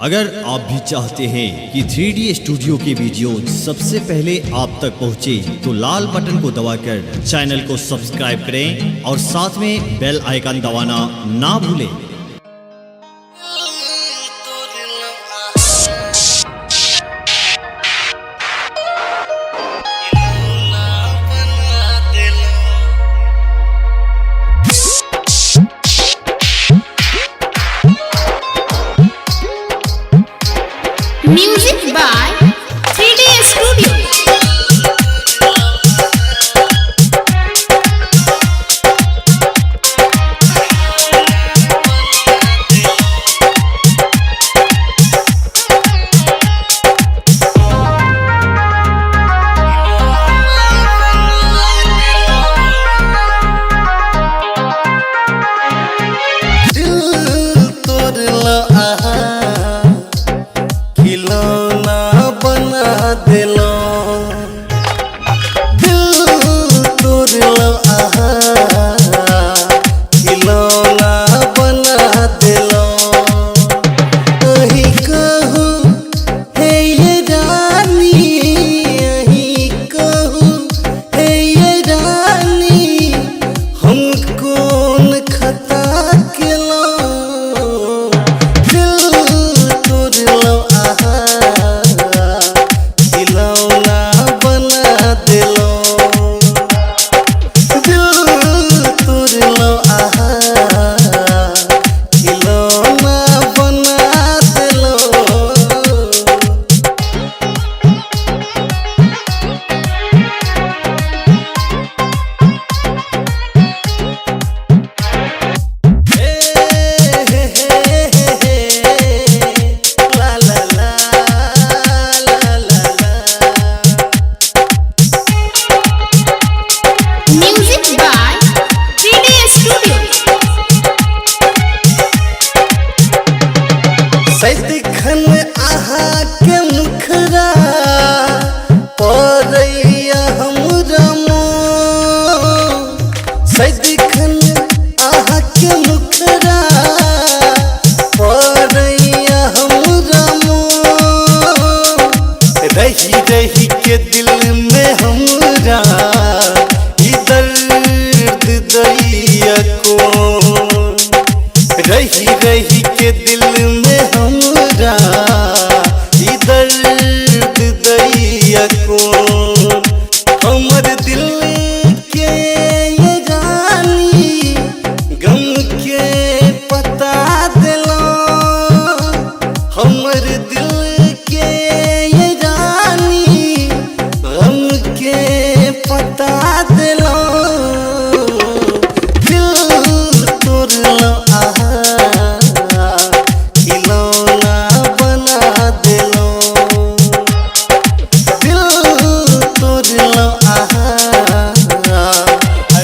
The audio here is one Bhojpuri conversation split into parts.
अगर आप भी चाहते हैं कि 3D स्टूडियो के वीडियो सबसे पहले आप तक पहुंचे तो लाल बटन को दबाकर चैनल को सब्सक्राइब करें और साथ में बेल आइकन दबाना ना भूलें। Music by 3D Studio. रही के दिल में हमरा दर्द दैया को रही के दिल में हमरा दर्द दैया को हमर दिल के ये जानी गम के पता दिलो हमर दिल के पता दिलो दिल तोड़लो खिलौना बना दिलो दिल तोड़लो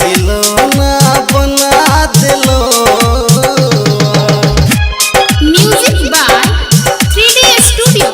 खिलौना बना दिलो। Music by 3D Studio.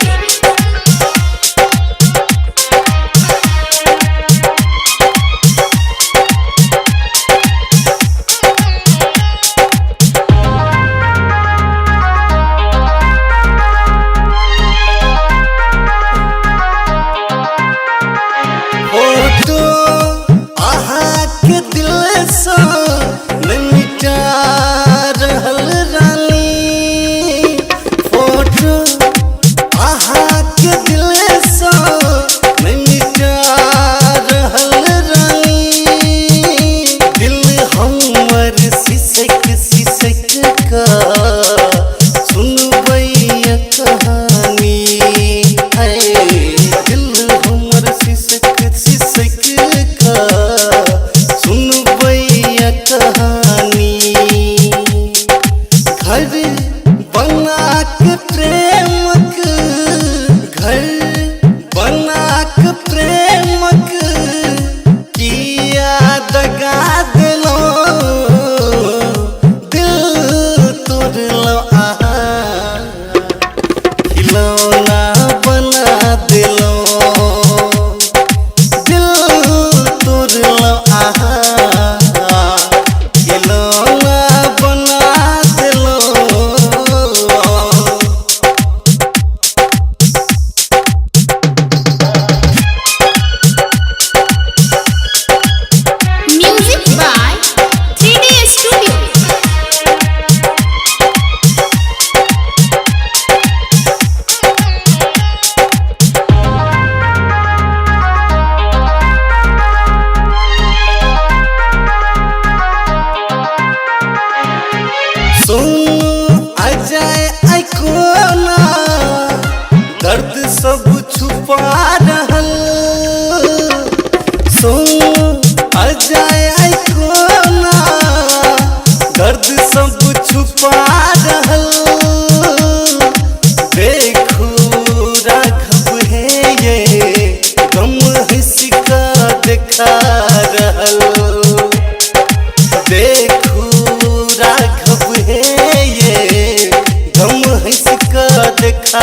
देखा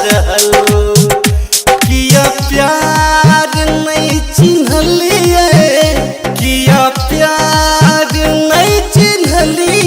रहलो किया प्यार नहीं चिन्हलिए किया प्यार नहीं चिन्हलिए